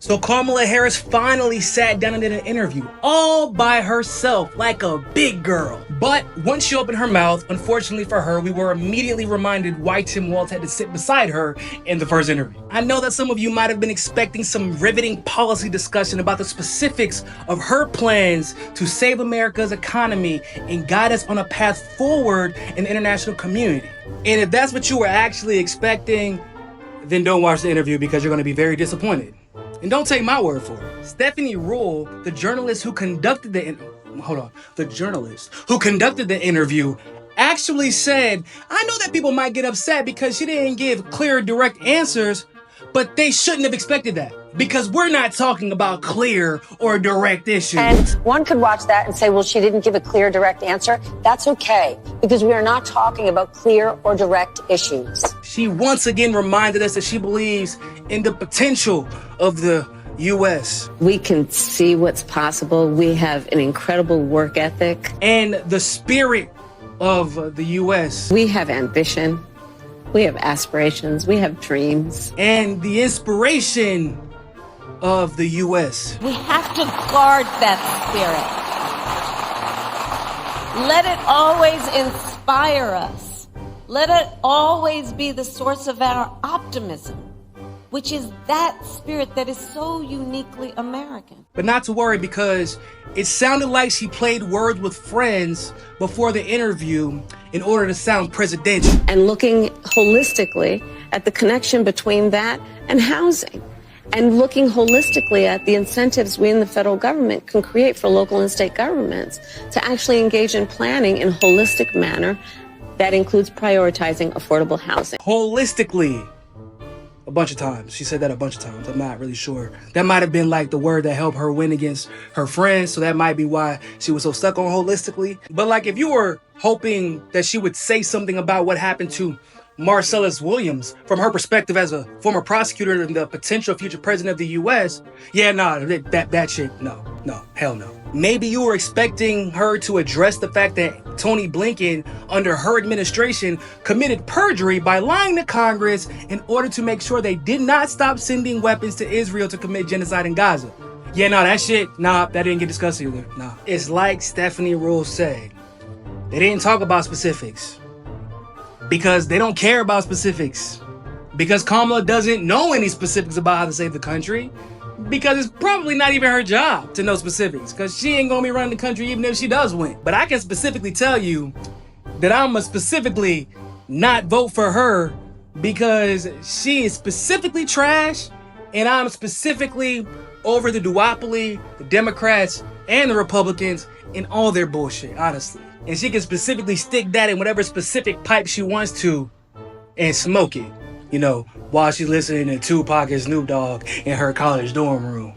So Kamala Harris finally sat down and did an interview all by herself like a big girl. But once she opened her mouth, unfortunately for her, we were immediately reminded why Tim Walz had to sit beside her in the first interview. I know that some of you might have been expecting some riveting policy discussion about the specifics of her plans to save America's economy and guide us on a path forward in the international community. And if that's what you were actually expecting, then don't watch the interview because you're going to be very disappointed. And don't take my word for it. Stephanie Ruhle, the journalist who conducted the interview, actually said, I know that people might get upset because she didn't give clear, direct answers, but they shouldn't have expected that because we're not talking about clear or direct issues. And one could watch that and say, well, she didn't give a clear, direct answer. That's okay, because we are not talking about clear or direct issues. She once again reminded us that she believes in the potential of the U.S. We can see what's possible. We have an incredible work ethic. And the spirit of the U.S. We have ambition. We have aspirations. We have dreams. And the inspiration of the U.S. We have to guard that spirit. Let it always inspire us. Let it always be the source of our optimism, which is that spirit that is so uniquely American. But not to worry, because it sounded like she played words with friends before the interview in order to sound presidential. And looking holistically at the connection between that and housing. And looking holistically at the incentives we in the federal government can create for local and state governments to actually engage in planning in a holistic manner that includes prioritizing affordable housing. Holistically. A bunch of times. She said that a bunch of times. I'm not really sure. That might have been like the word that helped her win against her friends. So that might be why she was so stuck on holistically. But like if you were hoping that she would say something about what happened to Marcellus Williams from her perspective as a former prosecutor and the potential future president of the U.S., that shit, no, hell no. Maybe you were expecting her to address the fact that Tony Blinken, under her administration, committed perjury by lying to Congress in order to make sure they did not stop sending weapons to Israel to commit genocide in Gaza. That didn't get discussed either, It's like Stephanie Ruhle said, they didn't talk about specifics because they don't care about specifics, because Kamala doesn't know any specifics about how to save the country, because it's probably not even her job to know specifics, because she ain't gonna be running the country even if she does win. But I can specifically tell you that I'ma specifically not vote for her because she is specifically trash, and I'm specifically over the duopoly, the Democrats and the Republicans and all their bullshit, honestly. And she can specifically stick that in whatever specific pipe she wants to and smoke it, while she's listening to Tupac and Snoop Dogg in her college dorm room.